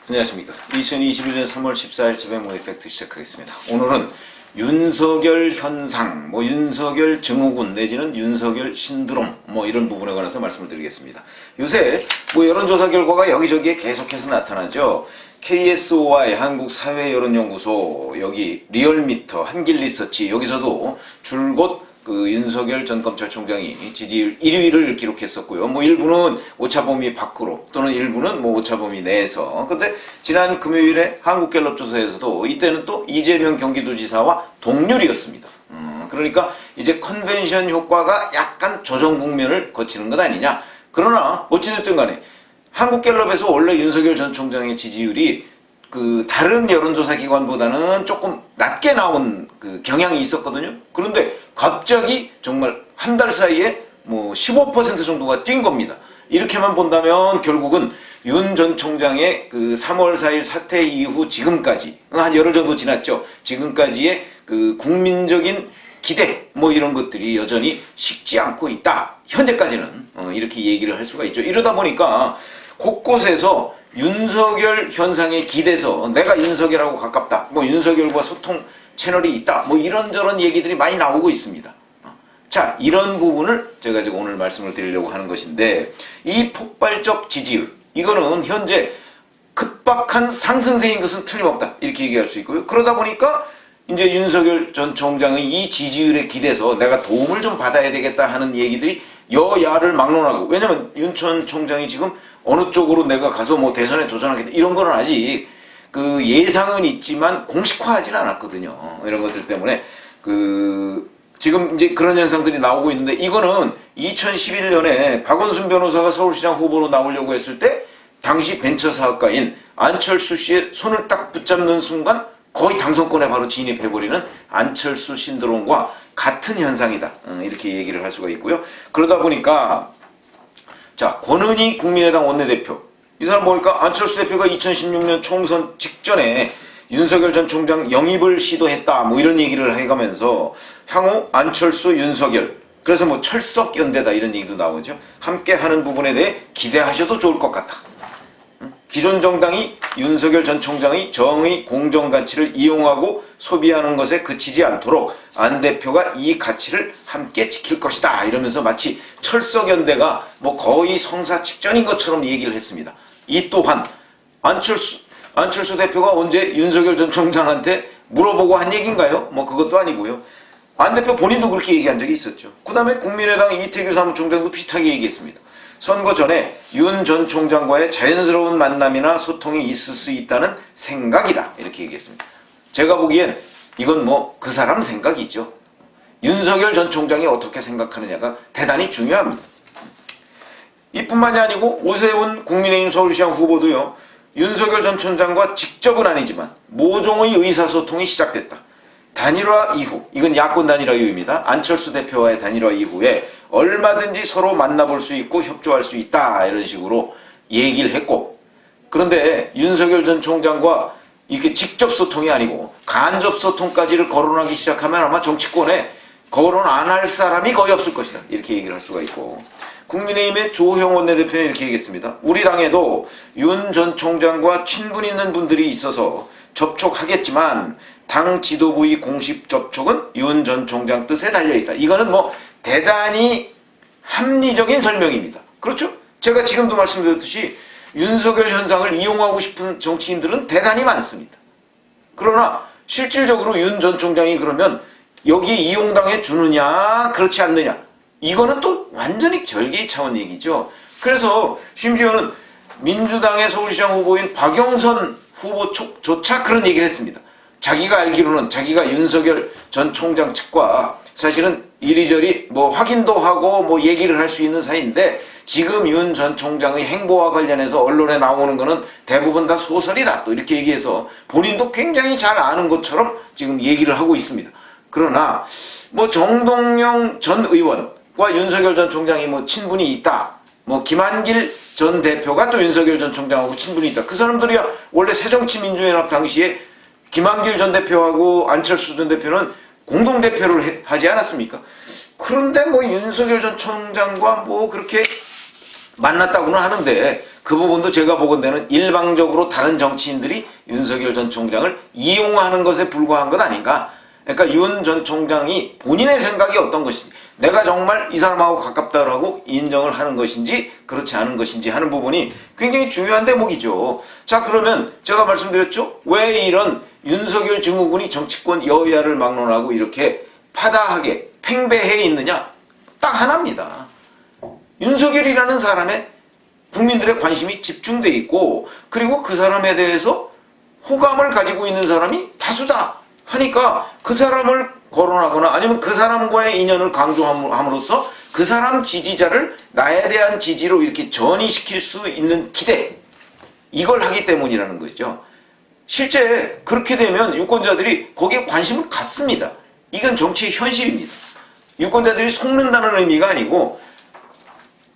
안녕하십니까. 2021년 3월 14일 저병모의 팩트 시작하겠습니다. 오늘은 윤석열 현상, 윤석열 증후군 내지는 윤석열 신드롬 이런 부분에 관해서 말씀을 드리겠습니다. 요새 여론조사 결과가 여기저기에 계속해서 나타나죠. KSOI 한국사회여론연구소, 여기 리얼미터, 한길리서치, 여기서도 줄곧 윤석열 전 검찰총장이 지지율 1위를 기록했었고요. 일부는 오차범위 밖으로 또는 일부는 오차범위 내에서. 근데 지난 금요일에 한국갤럽 조사에서도 이때는 또 이재명 경기도지사와 동률이었습니다. 그러니까 이제 컨벤션 효과가 약간 조정 국면을 거치는 것 아니냐. 그러나 어찌됐든 간에 한국갤럽에서 원래 윤석열 전 총장의 지지율이 다른 여론조사 기관보다는 조금 낮게 나온 경향이 있었거든요. 그런데 갑자기 정말 한 달 사이에 15% 정도가 뛴 겁니다. 이렇게만 본다면 결국은 윤 전 총장의 3월 4일 사퇴 이후 지금까지 한 열흘 정도 지났죠. 지금까지의 국민적인 기대 이런 것들이 여전히 식지 않고 있다. 현재까지는 이렇게 얘기를 할 수가 있죠. 이러다 보니까 곳곳에서 윤석열 현상에 기대서 내가 윤석열하고 가깝다. 윤석열과 소통 채널이 있다. 이런저런 얘기들이 많이 나오고 있습니다. 자, 이런 부분을 제가 지금 오늘 말씀을 드리려고 하는 것인데, 이 폭발적 지지율, 이거는 현재 급박한 상승세인 것은 틀림없다. 이렇게 얘기할 수 있고요. 그러다 보니까 이제 윤석열 전 총장의 이 지지율에 기대서 내가 도움을 좀 받아야 되겠다 하는 얘기들이 여야를 막론하고, 왜냐면 윤 전 총장이 지금 어느 쪽으로 내가 가서 대선에 도전하겠다 이런 거는 아직 예상은 있지만 공식화하지는 않았거든요. 이런 것들 때문에 지금 이제 그런 현상들이 나오고 있는데, 이거는 2011년에 박원순 변호사가 서울시장 후보로 나오려고 했을 때 당시 벤처 사업가인 안철수 씨의 손을 딱 붙잡는 순간 거의 당선권에 바로 진입해버리는 안철수 신드롬과 같은 현상이다. 이렇게 얘기를 할 수가 있고요. 그러다 보니까 자, 권은희 국민의당 원내대표, 이 사람 보니까 안철수 대표가 2016년 총선 직전에 윤석열 전 총장 영입을 시도했다 이런 얘기를 해가면서 향후 안철수 윤석열, 그래서 철석 연대다 이런 얘기도 나오죠. 함께 하는 부분에 대해 기대하셔도 좋을 것 같다. 기존 정당이 윤석열 전 총장의 정의 공정 가치를 이용하고 소비하는 것에 그치지 않도록 안 대표가 이 가치를 함께 지킬 것이다. 이러면서 마치 철석연대가 거의 성사 직전인 것처럼 얘기를 했습니다. 이 또한 안철수 대표가 언제 윤석열 전 총장한테 물어보고 한 얘기인가요? 그것도 아니고요. 안 대표 본인도 그렇게 얘기한 적이 있었죠. 그 다음에 국민의당 이태규 사무총장도 비슷하게 얘기했습니다. 선거 전에 윤 전 총장과의 자연스러운 만남이나 소통이 있을 수 있다는 생각이다. 이렇게 얘기했습니다. 제가 보기엔 이건 그 사람 생각이죠. 윤석열 전 총장이 어떻게 생각하느냐가 대단히 중요합니다. 이뿐만이 아니고 오세훈 국민의힘 서울시장 후보도요. 윤석열 전 총장과 직접은 아니지만 모종의 의사소통이 시작됐다. 단일화 이후, 이건 야권 단일화 이후입니다. 안철수 대표와의 단일화 이후에 얼마든지 서로 만나볼 수 있고 협조할 수 있다. 이런 식으로 얘기를 했고, 그런데 윤석열 전 총장과 이렇게 직접 소통이 아니고 간접 소통까지를 거론하기 시작하면 아마 정치권에 거론 안 할 사람이 거의 없을 것이다. 이렇게 얘기를 할 수가 있고, 국민의힘의 조형 원내대표는 이렇게 얘기했습니다. 우리 당에도 윤 전 총장과 친분 있는 분들이 있어서 접촉하겠지만 당 지도부의 공식 접촉은 윤 전 총장 뜻에 달려있다. 이거는 대단히 합리적인 설명입니다. 그렇죠? 제가 지금도 말씀드렸듯이 윤석열 현상을 이용하고 싶은 정치인들은 대단히 많습니다. 그러나 실질적으로 윤 전 총장이 그러면 여기에 이용당해 주느냐 그렇지 않느냐, 이거는 또 완전히 별개의 차원 얘기죠. 그래서 심지어는 민주당의 서울시장 후보인 박영선 후보조차 그런 얘기를 했습니다. 자기가 알기로는 자기가 윤석열 전 총장 측과 사실은 이리저리 확인도 하고 얘기를 할 수 있는 사이인데, 지금 윤 전 총장의 행보와 관련해서 언론에 나오는 거는 대부분 다 소설이다. 또 이렇게 얘기해서 본인도 굉장히 잘 아는 것처럼 지금 얘기를 하고 있습니다. 그러나 정동영 전 의원과 윤석열 전 총장이 친분이 있다. 김한길 전 대표가 또 윤석열 전 총장하고 친분이 있다. 그 사람들이야 원래 새정치민주연합 당시에 김한길 전 대표하고 안철수 전 대표는 공동대표를 하지 않았습니까? 그런데 윤석열 전 총장과 그렇게 만났다고는 하는데 그 부분도 제가 보건대는 일방적으로 다른 정치인들이 윤석열 전 총장을 이용하는 것에 불과한 것 아닌가. 그러니까 윤 전 총장이 본인의 생각이 어떤 것인지, 내가 정말 이 사람하고 가깝다라고 인정을 하는 것인지 그렇지 않은 것인지 하는 부분이 굉장히 중요한 대목이죠. 자, 그러면 제가 말씀드렸죠. 왜 이런 윤석열 증후군이 정치권 여야를 막론하고 이렇게 파다하게 팽배해 있느냐? 딱 하나입니다. 윤석열이라는 사람의 국민들의 관심이 집중돼 있고, 그리고 그 사람에 대해서 호감을 가지고 있는 사람이 다수다 하니까 그 사람을 거론하거나 아니면 그 사람과의 인연을 강조함으로써 그 사람 지지자를 나에 대한 지지로 이렇게 전이시킬 수 있는 기대, 이걸 하기 때문이라는 거죠. 실제 그렇게 되면 유권자들이 거기에 관심을 갖습니다. 이건 정치의 현실입니다. 유권자들이 속는다는 의미가 아니고,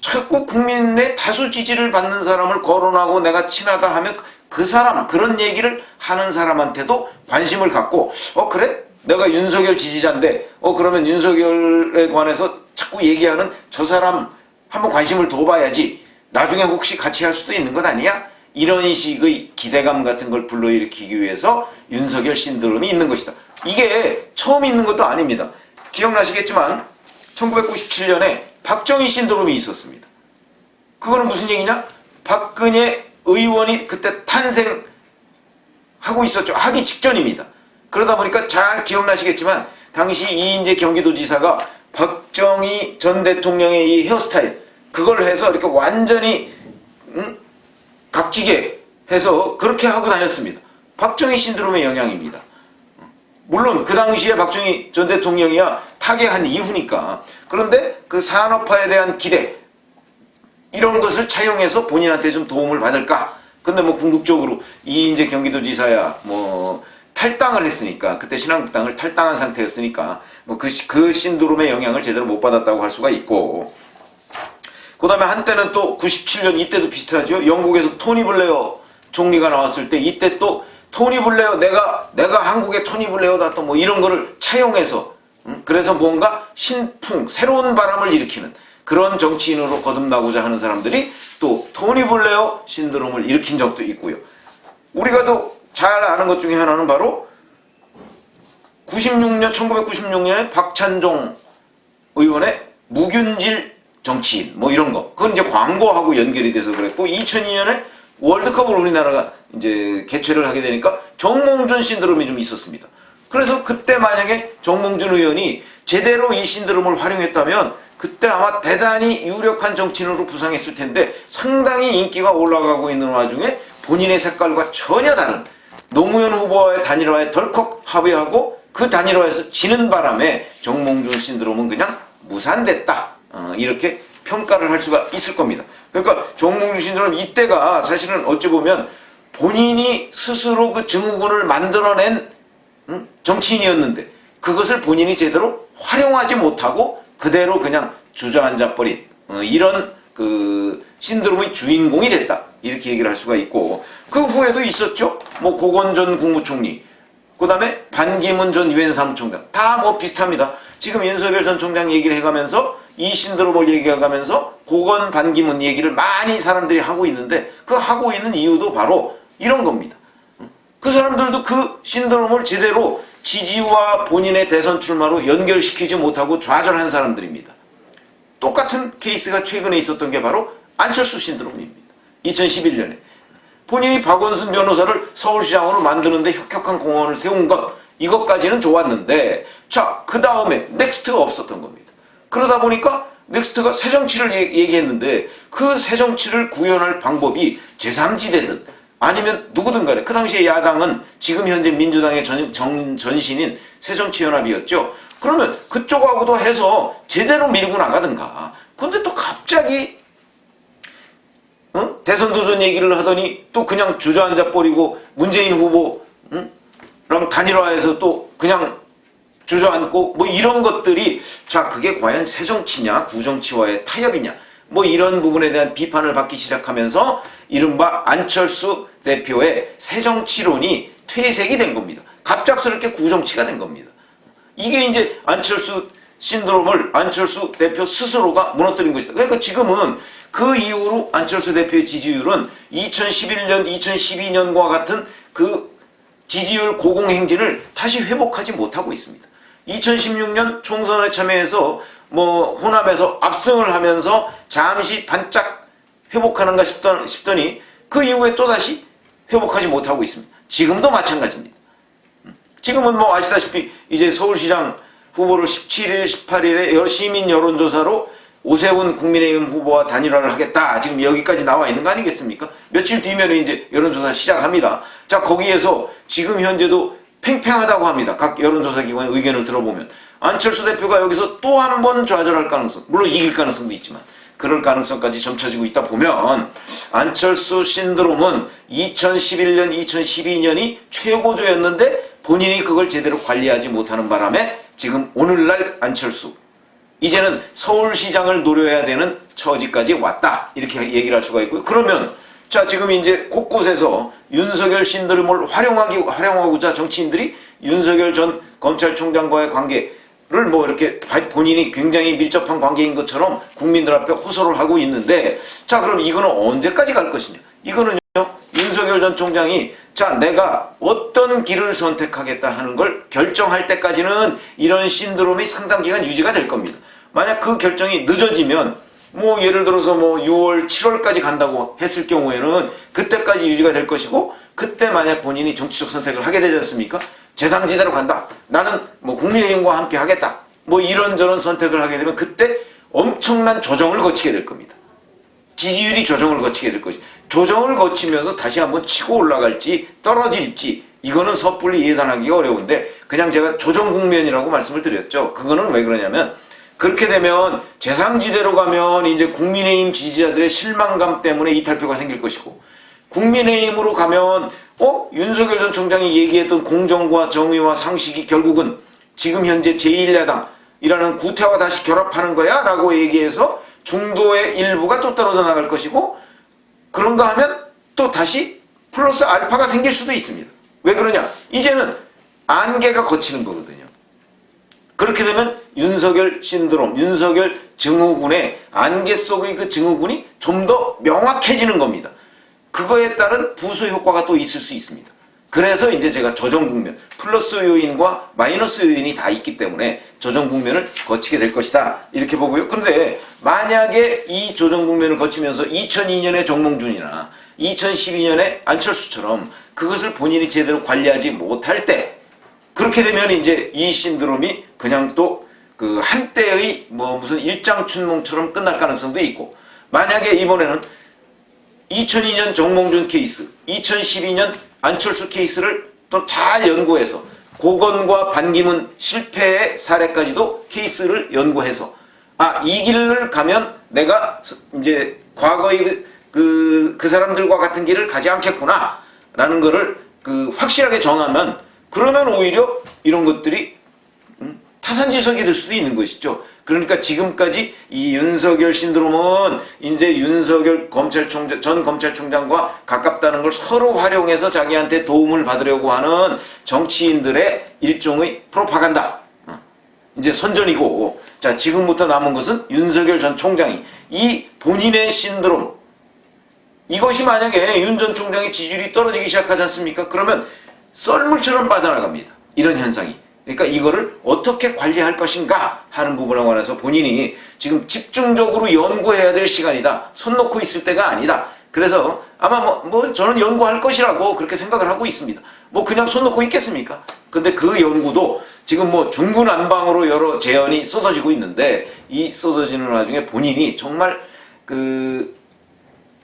자꾸 국민의 다수 지지를 받는 사람을 거론하고 내가 친하다 하면 그 사람, 그런 얘기를 하는 사람한테도 관심을 갖고, 그래? 내가 윤석열 지지자인데, 그러면 윤석열에 관해서 자꾸 얘기하는 저 사람 한번 관심을 둬봐야지. 나중에 혹시 같이 할 수도 있는 것 아니야? 이런 식의 기대감 같은 걸 불러일으키기 위해서 윤석열 신드롬이 있는 것이다. 이게 처음 있는 것도 아닙니다. 기억나시겠지만 1997년에 박정희 신드롬이 있었습니다. 그거는 무슨 얘기냐? 박근혜 의원이 그때 탄생하고 있었죠. 하기 직전입니다. 그러다 보니까 잘 기억나시겠지만 당시 이인재 경기도지사가 박정희 전 대통령의 이 헤어스타일, 그걸 해서 이렇게 완전히 각지게 해서 그렇게 하고 다녔습니다. 박정희 신드롬의 영향입니다. 물론 그 당시에 박정희 전 대통령이야 타계한 이후니까. 그런데 그 산업화에 대한 기대, 이런 것을 차용해서 본인한테 좀 도움을 받을까? 근데 뭐 궁극적으로 이인재 경기도지사야 뭐 탈당을 했으니까, 그때 신한국당을 탈당한 상태였으니까 뭐 그 신드롬의 영향을 제대로 못 받았다고 할 수가 있고, 그 다음에 한때는 또 97년 이때도 비슷하죠. 영국에서 토니 블레어 총리가 나왔을 때 이때 또 토니 블레어, 내가 한국의 토니 블레어다, 또 뭐 이런 거를 차용해서 그래서 뭔가 신풍, 새로운 바람을 일으키는 그런 정치인으로 거듭나고자 하는 사람들이 또 토니 블레어 신드롬을 일으킨 적도 있고요. 우리가 또 잘 아는 것 중에 하나는 바로 1996년에 박찬종 의원의 무균질 정치인 뭐 이런 거, 그건 이제 광고하고 연결이 돼서 그랬고, 2002년에 월드컵을 우리나라가 이제 개최를 하게 되니까 정몽준 신드롬이 좀 있었습니다. 그래서 그때 만약에 정몽준 의원이 제대로 이 신드롬을 활용했다면 그때 아마 대단히 유력한 정치인으로 부상했을 텐데, 상당히 인기가 올라가고 있는 와중에 본인의 색깔과 전혀 다른 노무현 후보와의 단일화에 덜컥 합의하고 그 단일화에서 지는 바람에 정몽준 신드롬은 그냥 무산됐다, 이렇게 평가를 할 수가 있을 겁니다. 그러니까 정몽준 신드롬 이때가 사실은 어찌 보면 본인이 스스로 그 증후군을 만들어낸 정치인이었는데 그것을 본인이 제대로 활용하지 못하고 그대로 그냥 주저앉아버린 이런 그 신드롬의 주인공이 됐다, 이렇게 얘기를 할 수가 있고, 그 후에도 있었죠. 뭐 고건 전 국무총리, 그 다음에 반기문 전 유엔 사무총장, 다 뭐 비슷합니다. 지금 윤석열 전 총장 얘기를 해가면서 이 신드롬을 얘기해가면서 고건 반기문 얘기를 많이 사람들이 하고 있는데, 그 하고 있는 이유도 바로 이런 겁니다. 그 사람들도 그 신드롬을 제대로 지지와 본인의 대선 출마로 연결시키지 못하고 좌절한 사람들입니다. 똑같은 케이스가 최근에 있었던 게 바로 안철수 신드롬입니다. 2011년에 본인이 박원순 변호사를 서울시장으로 만드는데 혁혁한 공헌을 세운 것, 이것까지는 좋았는데, 자, 그 다음에 넥스트가 없었던 겁니다. 그러다 보니까 넥스트가 새정치를 얘기했는데 그 새정치를 구현할 방법이 제3지대든 아니면 누구든 간에, 그 당시에 야당은 지금 현재 민주당의 전신인 새정치연합이었죠. 그러면 그쪽하고도 해서 제대로 밀고 나가든가. 근데 또 갑자기 대선 도전 얘기를 하더니 또 그냥 주저앉아버리고 문재인 후보랑 단일화해서 또 그냥 주저앉고 뭐 이런 것들이, 자, 그게 과연 새정치냐 구정치와의 타협이냐, 뭐 이런 부분에 대한 비판을 받기 시작하면서 이른바 안철수 대표의 새정치론이 퇴색이 된 겁니다. 갑작스럽게 구정치가 된 겁니다. 이게 이제 안철수 신드롬을 안철수 대표 스스로가 무너뜨린 것이다. 그러니까 지금은 그 이후로 안철수 대표의 지지율은 2011년, 2012년과 같은 그 지지율 고공행진을 다시 회복하지 못하고 있습니다. 2016년 총선에 참여해서 호남에서 압승을 하면서 잠시 반짝 회복하는가 싶더니 그 이후에 또다시 회복하지 못하고 있습니다. 지금도 마찬가지입니다. 지금은 아시다시피 이제 서울시장 후보를 17일, 18일에 시민 여론조사로 오세훈 국민의힘 후보와 단일화를 하겠다. 지금 여기까지 나와 있는 거 아니겠습니까? 며칠 뒤면 이제 여론조사 시작합니다. 자, 거기에서 지금 현재도 팽팽하다고 합니다. 각 여론조사 기관의 의견을 들어보면. 안철수 대표가 여기서 또 한 번 좌절할 가능성, 물론 이길 가능성도 있지만 그럴 가능성까지 점쳐지고 있다 보면 안철수 신드롬은 2011년, 2012년이 최고조였는데 본인이 그걸 제대로 관리하지 못하는 바람에 지금 오늘날 안철수, 이제는 서울시장을 노려야 되는 처지까지 왔다. 이렇게 얘기를 할 수가 있고요. 그러면 자, 지금 이제 곳곳에서 윤석열 신드롬을 활용하고자 정치인들이 윤석열 전 검찰총장과의 관계를 이렇게 본인이 굉장히 밀접한 관계인 것처럼 국민들 앞에 호소를 하고 있는데, 자, 그럼 이거는 언제까지 갈 것이냐? 이거는요, 윤석열 전 총장이 자, 내가 어떤 길을 선택하겠다 하는 걸 결정할 때까지는 이런 신드롬이 상당 기간 유지가 될 겁니다. 만약 그 결정이 늦어지면 예를 들어서 6월, 7월까지 간다고 했을 경우에는 그때까지 유지가 될 것이고, 그때 만약 본인이 정치적 선택을 하게 되지 않습니까? 제3지대로 간다. 나는 국민의힘과 함께 하겠다. 이런저런 선택을 하게 되면 그때 엄청난 조정을 거치게 될 겁니다. 지지율이 조정을 거치게 될 것이. 조정을 거치면서 다시 한번 치고 올라갈지 떨어질지 이거는 섣불리 예단하기가 어려운데, 그냥 제가 조정 국면이라고 말씀을 드렸죠. 그거는 왜 그러냐면, 그렇게 되면 제3지대로 가면 이제 국민의힘 지지자들의 실망감 때문에 이탈표가 생길 것이고, 국민의힘으로 가면 윤석열 전 총장이 얘기했던 공정과 정의와 상식이 결국은 지금 현재 제1야당이라는 구태와 다시 결합하는 거야 라고 얘기해서 중도의 일부가 또 떨어져 나갈 것이고, 그런가 하면 또 다시 플러스 알파가 생길 수도 있습니다. 왜 그러냐? 이제는 안개가 걷히는 거거든요. 그렇게 되면 윤석열 신드롬, 윤석열 증후군의 안개 속의 그 증후군이 좀 더 명확해지는 겁니다. 그거에 따른 부수 효과가 또 있을 수 있습니다. 그래서 이제 제가 조정 국면, 플러스 요인과 마이너스 요인이 다 있기 때문에 조정 국면을 거치게 될 것이다. 이렇게 보고요. 그런데 만약에 이 조정 국면을 거치면서 2002년의 정몽준이나 2012년의 안철수처럼 그것을 본인이 제대로 관리하지 못할 때, 그렇게 되면 이제 이 신드롬이 그냥 또 그 한때의 무슨 일장춘몽처럼 끝날 가능성도 있고, 만약에 이번에는 2002년 정몽준 케이스, 2012년 안철수 케이스를 또 잘 연구해서 고건과 반기문 실패의 사례까지도 케이스를 연구해서 이 길을 가면 내가 이제 과거의 그 사람들과 같은 길을 가지 않겠구나 라는 거를 확실하게 정하면, 그러면 오히려 이런 것들이 타산지석이 될 수도 있는 것이죠. 그러니까 지금까지 이 윤석열 신드롬은 이제 윤석열 전 검찰총장과 가깝다는 걸 서로 활용해서 자기한테 도움을 받으려고 하는 정치인들의 일종의 프로파간다, 이제 선전이고, 자, 지금부터 남은 것은 윤석열 전 총장이 이 본인의 신드롬, 이것이 만약에 윤 전 총장의 지지율이 떨어지기 시작하지 않습니까? 그러면 썰물처럼 빠져나갑니다. 이런 현상이. 그러니까 이거를 어떻게 관리할 것인가 하는 부분에 관해서 본인이 지금 집중적으로 연구해야 될 시간이다. 손 놓고 있을 때가 아니다. 그래서 아마 저는 연구할 것이라고 그렇게 생각을 하고 있습니다. 그냥 손 놓고 있겠습니까? 근데 그 연구도 지금 중구난방으로 여러 제언이 쏟아지고 있는데, 이 쏟아지는 와중에 본인이 정말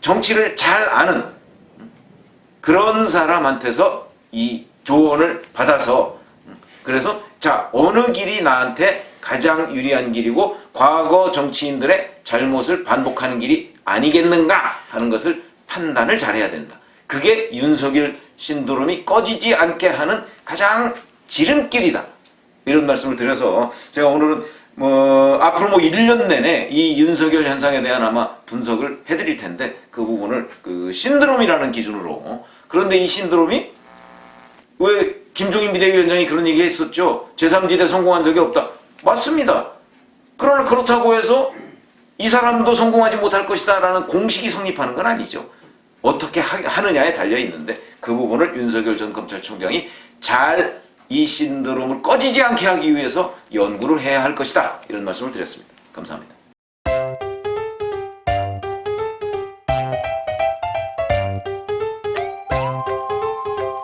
정치를 잘 아는 그런 사람한테서 이 조언을 받아서, 그래서 자, 어느 길이 나한테 가장 유리한 길이고 과거 정치인들의 잘못을 반복하는 길이 아니겠는가 하는 것을 판단을 잘해야 된다. 그게 윤석열 신드롬이 꺼지지 않게 하는 가장 지름길이다. 이런 말씀을 드려서 제가 오늘은 앞으로 1년 내내 이 윤석열 현상에 대한 아마 분석을 해드릴 텐데, 그 부분을 신드롬이라는 기준으로. 그런데 이 신드롬이 왜 김종인 비대위원장이 그런 얘기 했었죠. 제3지대 성공한 적이 없다. 맞습니다. 그러나 그렇다고 해서 이 사람도 성공하지 못할 것이다 라는 공식이 성립하는 건 아니죠. 어떻게 하느냐에 달려 있는데 그 부분을 윤석열 전 검찰총장이 잘 이 신드롬을 꺼지지 않게 하기 위해서 연구를 해야 할 것이다. 이런 말씀을 드렸습니다. 감사합니다.